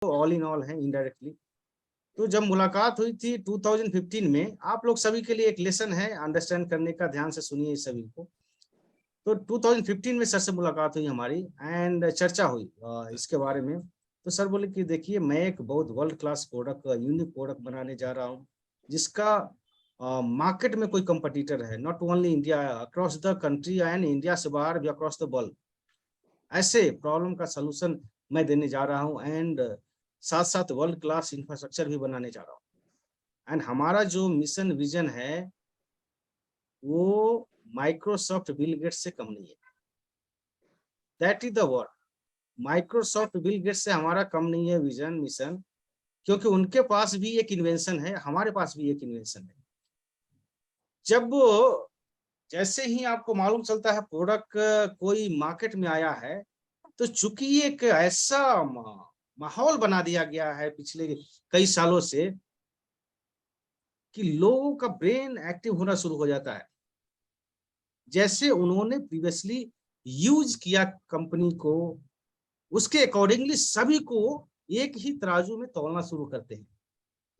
All in all है indirectly. तो जब मुलाकात हुई थी 2015 में, आप लोग सभी के लिए एक लेसन है अंडरस्टैंड करने का, ध्यान से सुनिए इस सभी को। तो 2015 में सर से मुलाकात हुई हमारी एंड चर्चा हुई इसके बारे में। तो सर बोले कि देखिए मैं एक बहुत world class product, unique product बनाने जा रहा हूँ जिसका मार्केट में कोई कंपटीटर है, not only India, across the country and India से बाहर भी, अक्रॉस द वर्ल्ड। ऐसे प्रॉब्लम का सलूशन मैं देने जा रहा हूँ एंड साथ साथ वर्ल्ड क्लास इंफ्रास्ट्रक्चर भी बनाने जा रहा हूँ। एंड हमारा जो मिशन विजन है वो माइक्रोसॉफ्ट बिल गेट्स से कम नहीं है। That is the word. Microsoft Bill Gates से हमारा कम नहीं है विजन मिशन, क्योंकि उनके पास भी एक इन्वेंशन है, हमारे पास भी एक इन्वेंशन है। जब जैसे ही आपको मालूम चलता है प्रोडक्ट कोई मार्केट में आया है, तो चूंकि एक ऐसा माहौल बना दिया गया है पिछले कई सालों से कि लोगों का ब्रेन एक्टिव होना शुरू हो जाता है। जैसे उन्होंने प्रीवियसली यूज किया कंपनी को, उसके अकॉर्डिंगली सभी को एक ही तराजू में तौलना शुरू करते हैं।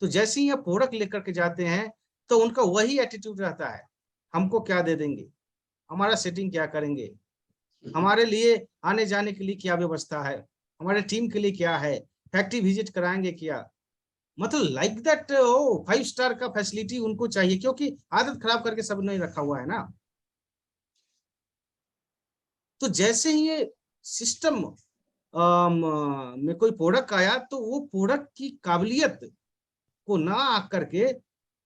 तो जैसे ही ये प्रोडक्ट लेकर के जाते हैं तो उनका वही एटीट्यूड रहता है, हमको क्या दे देंगे, हमारा सेटिंग क्या करेंगे, हमारे लिए आने जाने के लिए क्या व्यवस्था है, हमारे टीम के लिए क्या है, फैक्ट्री विजिट कराएंगे क्या, मतलब लाइक दैट 5 स्टार का फैसिलिटी उनको चाहिए, क्योंकि आदत खराब करके सब ने रखा हुआ है ना। तो जैसे ही ये सिस्टम में कोई प्रोडक्ट आया तो वो प्रोडक्ट की काबिलियत को ना आकर के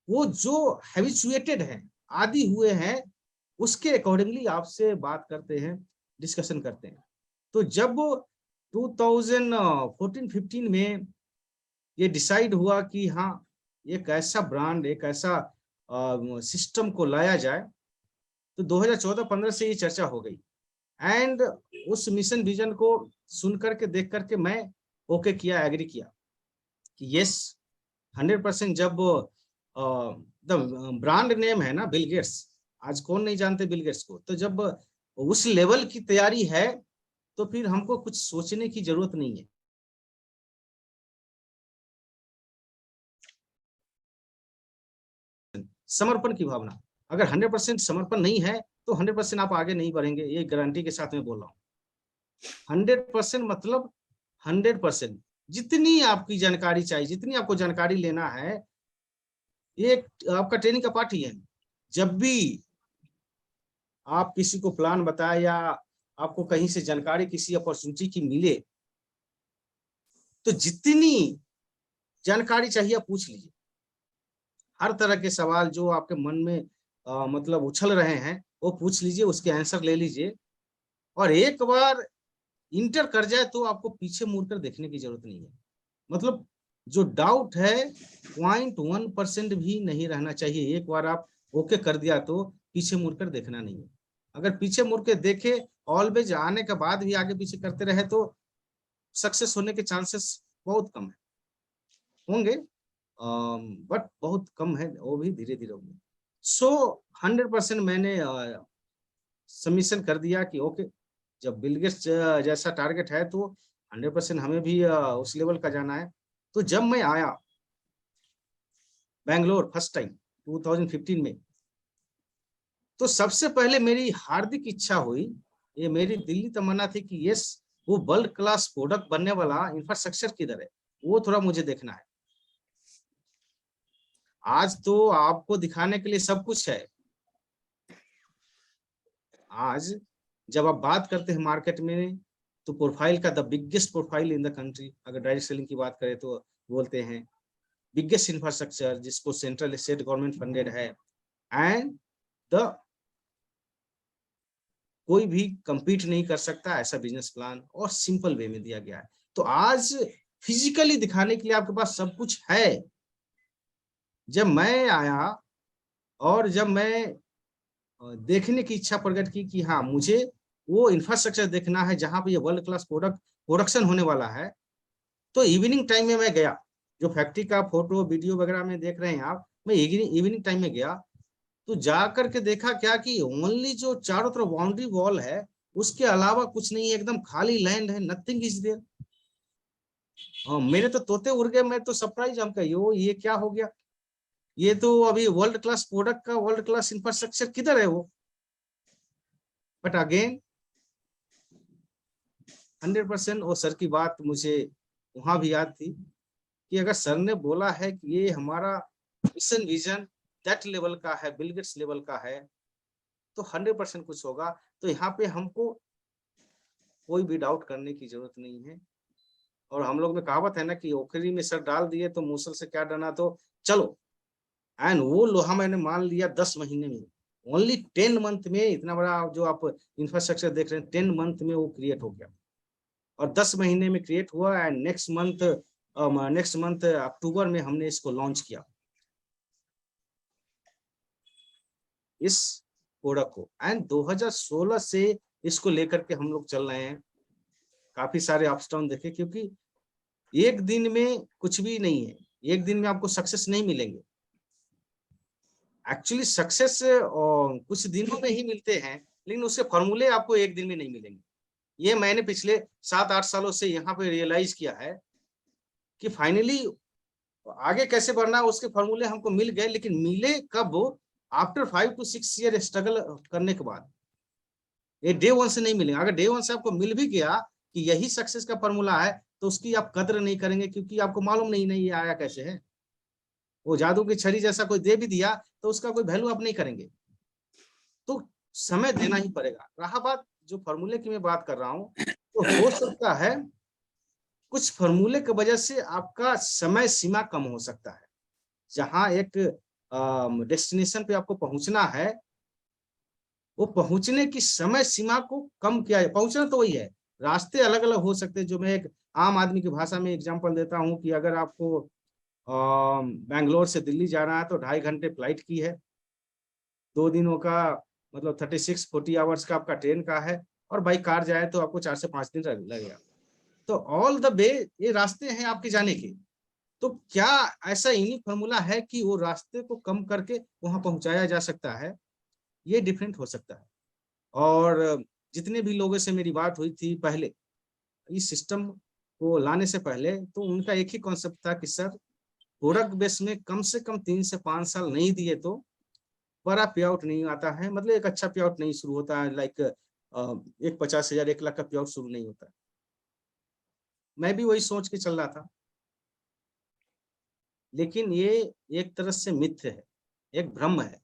वो जो हैबिचुएटेड है, आदि हुए हैं, उसके अकॉर्डिंगली आपसे बात करते हैं, डिस्कशन करते हैं। तो जब 2014-15 में ये डिसाइड हुआ कि हाँ एक ऐसा ब्रांड, एक ऐसा सिस्टम को लाया जाए, तो 2014-15 से ये चर्चा हो गई एंड उस मिशन विजन को सुन करके देख करके मैं ओके किया, एग्री किया कि यस 100%। जब द ब्रांड नेम है ना बिल गेट्स, आज कौन नहीं जानते बिल गेट्स को, तो जब उस लेवल की तैयारी है तो फिर हमको कुछ सोचने की जरूरत नहीं है। समर्पण की भावना, अगर 100% समर्पण नहीं है तो 100% आप आगे नहीं बढ़ेंगे, ये गारंटी के साथ मैं बोल रहा हूँ। 100% मतलब 100%, जितनी आपकी जानकारी चाहिए, जितनी आपको जानकारी लेना है, ये आपका ट्रेनिंग का पार्ट ही है। जब भी आप किसी को प्लान बताए या आपको कहीं से जानकारी किसी अपॉर्चुनिटी की मिले, तो जितनी जानकारी चाहिए आप पूछ लीजिए। हर तरह के सवाल जो आपके मन में मतलब उछल रहे हैं वो पूछ लीजिए, उसके आंसर ले लीजिए, और एक बार इंटर कर जाए तो आपको पीछे मुड़कर देखने की जरूरत नहीं है। मतलब जो डाउट है 0.1% भी नहीं रहना चाहिए। एक बार आप ओके कर दिया तो पीछे मुड़कर देखना नहीं है। अगर पीछे मुड़ के देखे, ऑलवेज आने के बाद भी आगे पीछे करते रहे तो सक्सेस होने के चांसेस बहुत कम है, होंगे बट बहुत कम है, वो भी धीरे धीरे होंगे। सो 100% मैंने सबमिशन कर दिया कि ओके, जब बिल गेट्स जैसा टारगेट है तो 100% हमें भी उस लेवल का जाना है। तो जब मैं आया बैंगलोर फर्स्ट टाइम 2015 में, तो सबसे पहले मेरी हार्दिक इच्छा हुई, ये मेरी दिल्ली तमन्ना थी कि यस वो वर्ल्ड क्लास प्रोडक्ट बनने वाला इंफ्रास्ट्रक्चर किधर है, वो थोड़ा मुझे देखना है। आज तो आपको दिखाने के लिए सब कुछ है। आज जब आप बात करते हैं मार्केट में, तो प्रोफाइल का the biggest profile in the country, अगर डायरेक्ट सेलिंग की बात करें तो बोलते हैं बिगेस्ट इंफ्रास्ट्रक्चर जिसको सेंट्रल स्टेट गवर्नमेंट फंडेड है, एंड द कोई भी कंपीट नहीं कर सकता ऐसा बिजनेस प्लान, और सिंपल वे में दिया गया है। तो आज फिजिकली दिखाने के लिए आपके पास सब कुछ है। जब मैं आया और जब मैं देखने की इच्छा प्रकट की कि हाँ मुझे वो इंफ्रास्ट्रक्चर देखना है जहां पे ये वर्ल्ड क्लास प्रोडक्शन होने वाला है, तो इवनिंग टाइम में मैं गया। जो फैक्ट्री का फोटो वीडियो वगैरह में देख रहे हैं आप, मैं इवनिंग टाइम में गया तो जाकर के देखा क्या कि ओनली जो चारों तरफ बाउंड्री वॉल है उसके अलावा कुछ नहीं है, एकदम खाली लैंड है, नथिंग इज देयर। मेरे तो तोते उड़ गए, मैं तो सरप्राइज, हम कहा यो ये क्या हो गया, ये तो अभी वर्ल्ड क्लास प्रोडक्ट का वर्ल्ड क्लास इंफ्रास्ट्रक्चर किधर है वो। बट अगेन 100% वो सर की बात मुझे वहां भी याद थी कि अगर सर ने बोला है कि ये हमारा मिशन विजन दैट लेवल का है, बिल गेट्स लेवल का है, तो 100% कुछ होगा। तो यहाँ पे हमको कोई भी डाउट करने की जरूरत नहीं है। और हम लोग में कहावत है ना कि ओखरी में सर डाल दिए तो मूसल से क्या डरना, तो चलो। एंड वो लोहा मैंने मान लिया 10 महीने में, ओनली 10 मंथ में इतना बड़ा जो आप इंफ्रास्ट्रक्चर देख रहे हैं 10 मंथ में वो क्रिएट हो गया, और 10 महीने में क्रिएट हुआ। एंड नेक्स्ट मंथ अक्टूबर में हमने इसको लॉन्च किया, इस प्रोडक्ट को। एंड 2016 से इसको लेकर के हम लोग चल रहे हैं। काफी सारे अप्स डाउन देखे, क्योंकि एक दिन में कुछ भी नहीं है, एक दिन में आपको सक्सेस नहीं मिलेंगे। एक्चुअली सक्सेस कुछ दिनों में ही मिलते हैं, लेकिन उसके फॉर्मूले आपको एक दिन में नहीं मिलेंगे। ये मैंने पिछले 7-8 सालों से यहाँ पे रियलाइज किया है कि फाइनली आगे कैसे बढ़ना है उसके फॉर्मूले हमको मिल गए, लेकिन मिले कब, आफ्टर 5 to 6 ईयर स्ट्रगल करने के बाद। ये डे वन से नहीं मिलेगा। अगर डे वन से आपको मिल भी गया कि यही सक्सेस का फॉर्मूला है, तो उसकी आप कदर नहीं करेंगे, क्योंकि आपको मालूम नहीं ये आया कैसे है। वो जादू की छड़ी जैसा कोई दे भी दिया तो उसका कोई वैल्यू आप नहीं करेंगे। तो समय देना ही पड़ेगा। रहा बात जो फॉर्मूले की मैं बात कर रहा हूँ, तो हो सकता है कुछ फॉर्मूले की वजह से आपका समय सीमा कम हो सकता है। जहां एक डेस्टिनेशन पे आपको पहुंचना है, वो पहुंचने की समय सीमा को कम किया है। पहुंचना तो वही है, रास्ते अलग अलग हो सकते हैं। जो मैं एक आम आदमी की भाषा में एग्जांपल देता हूं कि अगर आपको बैंगलोर से दिल्ली जाना है तो 2.5 घंटे फ्लाइट की है, 2 दिनों का मतलब 36-40 आवर्स का आपका ट्रेन का है, और बाई कार जाए तो आपको 4 से 5 दिन लगेगा। तो ऑल द वे ये रास्ते हैं आपके जाने के। तो क्या ऐसा इन्हीं फॉर्मूला है कि वो रास्ते को कम करके वहां पहुंचाया जा सकता है? ये डिफरेंट हो सकता है। और जितने भी लोगों से मेरी बात हुई थी पहले इस सिस्टम को लाने से पहले, तो उनका एक ही कॉन्सेप्ट था कि सर प्रोडक्ट बेस में कम से कम 3 से 5 साल नहीं दिए तो बड़ा पे आउट नहीं आता है। मतलब एक अच्छा पे आउट नहीं शुरू होता है, लाइक एक 50,000 1 लाख का पे आउट शुरू नहीं होता। मैं भी वही सोच के चल रहा था, लेकिन ये एक तरह से मिथ्य है, एक भ्रम है।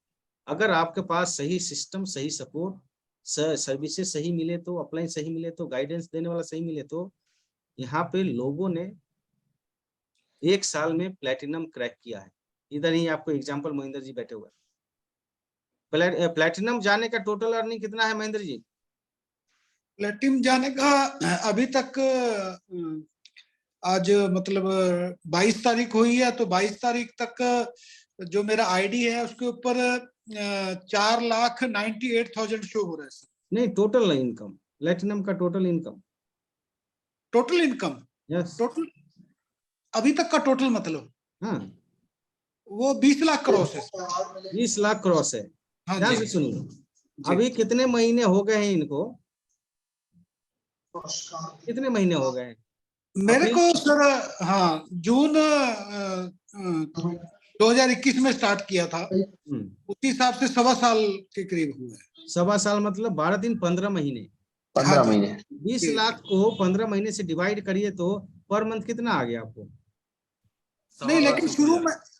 अगर आपके पास सही सिस्टम, सही सपोर्ट, सर्विसेज सही मिले तो, अपलाइन सही मिले तो, गाइडेंस देने वाला सही मिले तो, यहाँ पे लोगों ने 1 साल में प्लेटिनम क्रैक किया है। इधर ही आपको एग्जाम्पल महेंद्र जी बैठे हुए। प्लेटिनम जाने का टोटल अर्निंग कितना है महेंद्र जी? प्लेटिनम जाने का अभी तक आज मतलब 22 तारीख हुई है, तो 22 तारीख तक जो मेरा आईडी है उसके ऊपर 4,98,000 शो हो रहा है सर। नहीं, टोटल इनकम, प्लेटिनम का total income. Total income, yes. Total अभी तक का टोटल मतलब हाँ, वो 20 लाख क्रॉस है। 20 लाख क्रॉस है। हाँ ध्यान जी से सुनिए, जी। अभी कितने महीने हो गए हैं इनको? कितने महीने हो गए हैं? मेरे अप्रैल। को सर, हाँ, जून 2021 में स्टार्ट किया था, उसी हिसाब से 1.25 साल के करीब हुआ है। 1.25 साल मतलब 12 दिन 15 महीने। 15 महीने। 20 लाख को 15 महीने से डिवाइड करिए तो पर मंथ कितना आ गया आपको? नहीं, लेकिन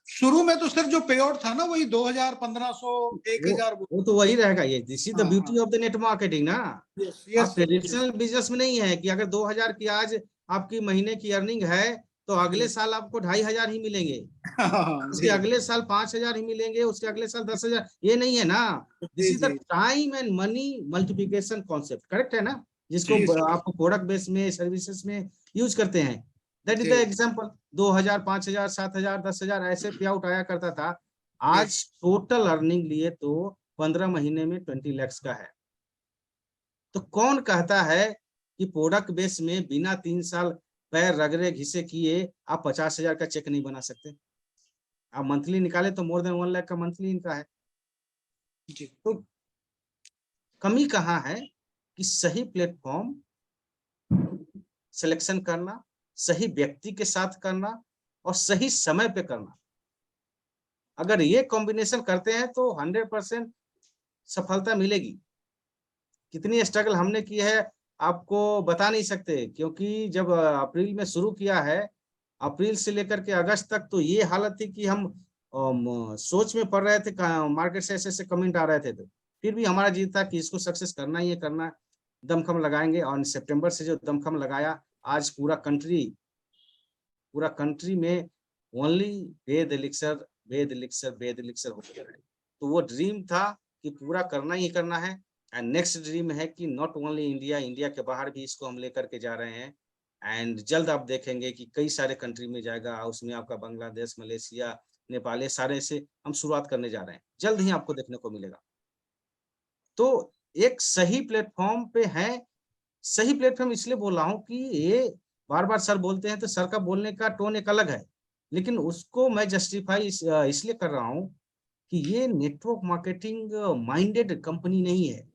शुरू में तो सर जो पे आउट था ना वही 2,000, 1,500, 1,000। वो तो वही रहेगा। ये दिस इज द हाँ beauty of the net marketing ना। यस यस आप ट्रेडिशनल बिजनेस में नहीं है कि अगर 2,000 की आज आपकी महीने की अर्निंग है तो अगले साल आपको 2,500 ही मिलेंगे, उसके अगले साल 5,000 ही मिलेंगे, उसके अगले साल 10,000। ये नहीं है ना। This is the time and money multiplication concept, correct है ना, जिसको आप प्रोडक्ट बेस में, सर्विसेज में यूज करते हैं। That is the example. 2,000, 5,000, 7,000, 10,000 ऐसे पे आउट आया करता था। आज टोटल अर्निंग लिए तो 15 महीने में 20 lakhs का है। तो कौन कहता है कि प्रोडक्ट बेस में बिना 3 साल पैर रगड़े घिसे किए आप 50,000 का चेक नहीं बना सकते? आप मंथली निकाले तो मोर देन 1 लाख का मंथली इनका है। तो कमी कहाँ है कि सही प्लेटफॉर्म सिलेक्शन करना, सही व्यक्ति के साथ करना और सही समय पे करना। अगर ये कॉम्बिनेशन करते हैं तो 100% सफलता मिलेगी। कितनी स्ट्रगल हमने की है आपको बता नहीं सकते, क्योंकि जब अप्रैल में शुरू किया है, अप्रैल से लेकर के अगस्त तक तो ये हालत थी कि हम सोच में पड़ रहे थे, मार्केट से ऐसे-ऐसे कमेंट आ रहे थे, तो फिर भी हमारा जिद था कि इसको सक्सेस करना ही है, करना, दमखम लगाएँगे। और सितंबर से जो दमखम लगाया, आज पूरा कंट्री में ओनली वेद एलिक्सर, वेद एलिक्सर, वेद एलिक्सर हो गया है। तो वो ड्रीम था कि पूरा करना ही करना है। एंड नेक्स्ट ड्रीम है कि नॉट ओनली इंडिया, इंडिया के बाहर भी इसको हम लेकर के जा रहे हैं। एंड जल्द आप देखेंगे कि कई सारे कंट्री में जाएगा, उसमें आपका बांग्लादेश, मलेशिया, नेपाल, ये सारे से हम शुरुआत करने जा रहे हैं। जल्द ही आपको देखने को मिलेगा। तो एक सही प्लेटफ़ॉर्म पे हैं। सही प्लेटफ़ॉर्म इसलिए बोल रहा हूँ कि ये बार-बार सर बोलते हैं, तो सर का बोलने का टोन एक अलग है। लेकिन उसको मैं जस्टिफ़ाई इसलिए कर रहा हूँ कि ये नेटवर्क मार्केटिंग माइंडेड कंपनी नहीं है।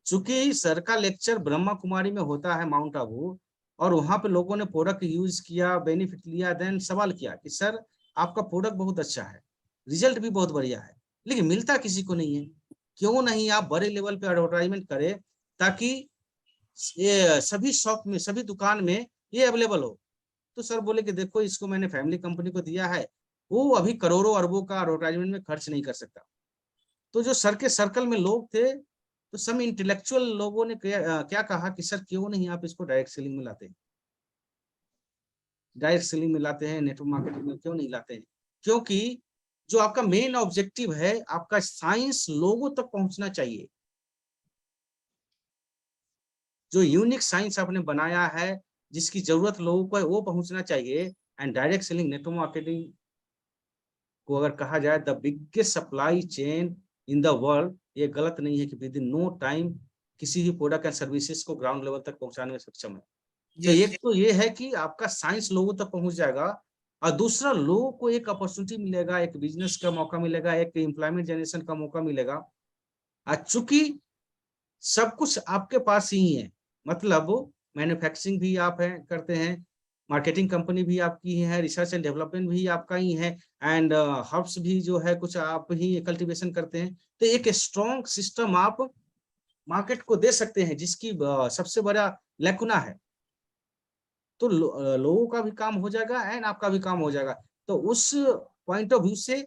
चूँकि सर का लेक्चर ब्रह्मा कुमारी में होता है, माउंट आबू, और वहाँ पे लोगों ने प्रोडक्ट यूज़ किया, बेनिफिट लिया, देन सवाल किया कि सर आपका प्रोडक्ट बहुत अच्छा है, रिज़ल्ट भी बहुत बढ़िया है, लेकिन मिलता किसी को नहीं है। क्यों नहीं आप बड़े लेवल पे एडवर्टाइज़मेंट करें, ताकि ये सभी शॉप में, सभी दुकान में ये अवेलेबल हो। तो सर बोले कि देखो, इसको मैंने फैमिली कंपनी को दिया है, वो अभी करोड़ों अरबों का एडवर्टाइज़मेंट में खर्च नहीं कर सकता। तो जो सर के सर्कल में लोग थे, तो सम इंटेलेक्चुअल लोगों ने क्या कहा कि सर क्यों नहीं आप इसको डायरेक्ट सेलिंग में लाते हैं? डायरेक्ट सेलिंग में लाते हैं, नेटवर्क मार्केटिंग में क्यों नहीं लाते हैं? क्योंकि जो आपका मेन ऑब्जेक्टिव है, आपका साइंस लोगों तक पहुँचना चाहिए। जो यूनिक साइंस आपने बनाया है, जिसकी ज़रूरत लोगों को है, वो पहुँचना चाहिए। And direct selling, network marketing को अगर कहा जाए the biggest supply chain in the world, ये गलत नहीं है कि विद इन नो टाइम किसी भी प्रोडक्ट एंड सर्विसेज को ग्राउंड लेवल तक पहुँचाने में सक्षम है। तो यस। एक तो ये है कि आपका साइंस लोगों तक पहुँच जाएगा, और दूसरा लोगों को एक अपॉर्चुनिटी मिलेगा, एक बिज़नेस का मौका मिलेगा, एक एम्प्लॉयमेंट जनरेशन का मौका मिलेगा। चूँकि सब कुछ आपके पास ही है, मतलब मैन्युफैक्चरिंग भी आप हैं करते हैं, मार्केटिंग कंपनी भी आपकी है, रिसर्च एंड डेवलपमेंट भी आपका ही है, एंड हर्ब्स भी जो है कुछ आप ही कल्टीवेशन करते हैं। तो एक स्ट्रॉन्ग सिस्टम आप मार्केट को दे सकते हैं, जिसकी सबसे बड़ा लैकुना है। तो लोगों का भी काम हो जाएगा एंड आपका भी काम हो जाएगा। तो उस पॉइंट ऑफ व्यू से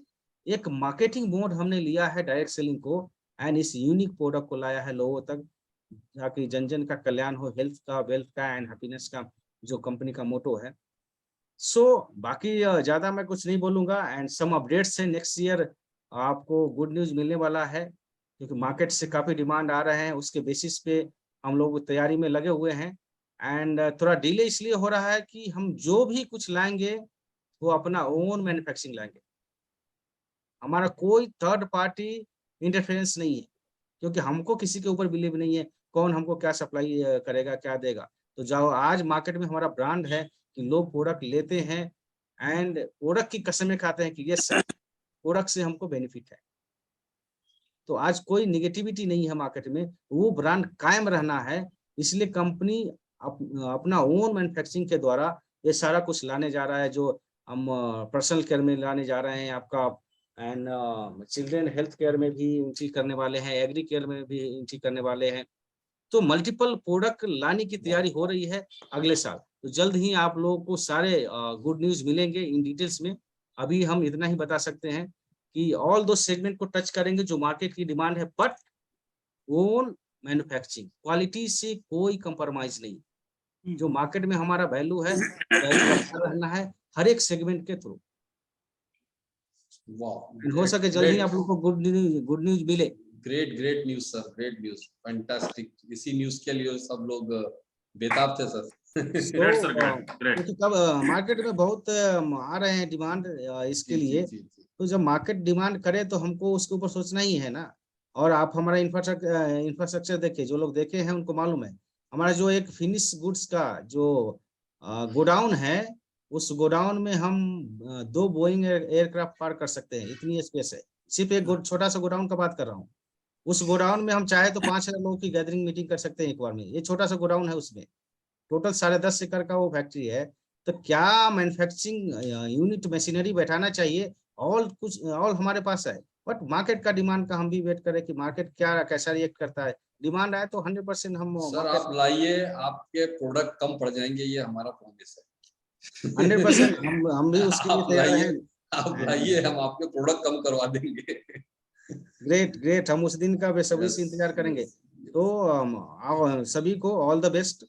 एक मार्केटिंग मोड हमने लिया है डायरेक्ट सेलिंग को, एंड इस यूनिक प्रोडक्ट को लाया है लोगों तक, ताकि जन-जन का कल्याण हो, हेल्थ का, वेल्थ का एंड हैप्पीनेस का, जो कंपनी का मोटो है। सो बाकी ज़्यादा मैं कुछ नहीं बोलूँगा, एंड सम अपडेट्स हैं नेक्स्ट ईयर, आपको गुड न्यूज़ मिलने वाला है, क्योंकि मार्केट से काफ़ी डिमांड आ रहे हैं, उसके बेसिस पे हम लोग तैयारी में लगे हुए हैं। एंड थोड़ा डिले इसलिए हो रहा है कि हम जो भी कुछ लाएँगे, वो अपना ओन मैन्युफैक्चरिंग लाएँगे। हमारा कोई थर्ड पार्टी इंटरफेरेंस नहीं है, क्योंकि हमको किसी के ऊपर बिलीव नहीं है, कौन हमको क्या सप्लाई करेगा, क्या देगा। तो जो आज मार्केट में हमारा ब्रांड है कि लोग प्रोडक्ट लेते हैं एंड प्रोडक्ट की कसमें खाते हैं कि यस सर, प्रोडक्ट से हमको बेनिफिट है। तो आज कोई नेगेटिविटी नहीं है मार्केट में, वो ब्रांड कायम रहना है, इसलिए कंपनी अपना ओन मैन्युफैक्चरिंग के द्वारा ये सारा कुछ लाने जा रहा है, जो हम पर्सनल केयर में लाने जा रहे हैं आपका, एंड चिल्ड्रन हेल्थ केयर में भी एंट्री करने वाले हैं, एग्री केयर में भी एंट्री करने वाले हैं। तो मल्टीपल प्रोडक्ट लाने की तैयारी हो रही है अगले साल। तो जल्द ही आप लोगों को सारे गुड न्यूज़ मिलेंगे इन डिटेल्स में। अभी हम इतना ही बता सकते हैं कि ऑल दो सेगमेंट को टच करेंगे जो मार्केट की डिमांड है, बट ओन मैन्युफैक्चरिंग, क्वालिटी से कोई कंप्रोमाइज़ नहीं। जो मार्केट में हमारा वैल्यू है, वैल्यू बरकरार रहना है हर एक सेगमेंट के थ्रू। वाह, हो सके जल्द ही ग्रेट आप लोग को गुड न्यूज़ मिले। Great great news sir, great news, fantastic. इसी न्यूज के लिए सब लोग बेताब थे sir. So great sir, great. क्योंकि कब मार्केट में बहुत आ रहे हैं डिमांड इसके जी, जी, लिए, जी, जी। तो जब मार्केट डिमांड करे तो हमको उसके ऊपर सोचना ही है ना। और आप हमारा इंफ्रास्ट्रक्चर देखिए, जो लोग देखे हैं उनको मालूम है। हमारा जो एक फिनिश गुड्स का जो गोडाउन है, उस गोडाउन में हम 2 बोइंग एयरक्राफ्ट पार्क कर सकते हैं, इतनी स्पेस है। सिर्फ एक छोटा सा गोडाउन का बात कर रहा हूँ। उस गोडाउन में हम चाहे तो 5,000 लोगों की गैदरिंग मीटिंग कर सकते हैं एक बार में। ये छोटा सा गोडाउन है उसमें। टोटल 10.5 एकड़ का वो फैक्ट्री है, तो क्या मैन्युफैक्चरिंग यूनिट मशीनरी बैठाना चाहिए, ऑल हमारे पास है, बट मार्केट का डिमांड का हम भी वेट करें कि मार्केट क्या कैसा रिएक्ट करता है। डिमांड आए तो 100% हम सर आप लाइए, आपके प्रोडक्ट कम पड़ जाएंगे, ये हमारा प्रॉमिस है। 100% हम भी उसके लिए आप तैयार लाइए, हैं। आप लाइए, हम आपके प्रोडक्ट कम करवा देंगे। ग्रेट ग्रेट, हम उस दिन का बेसब्री से इंतजार करेंगे। तो सभी को ऑल द बेस्ट।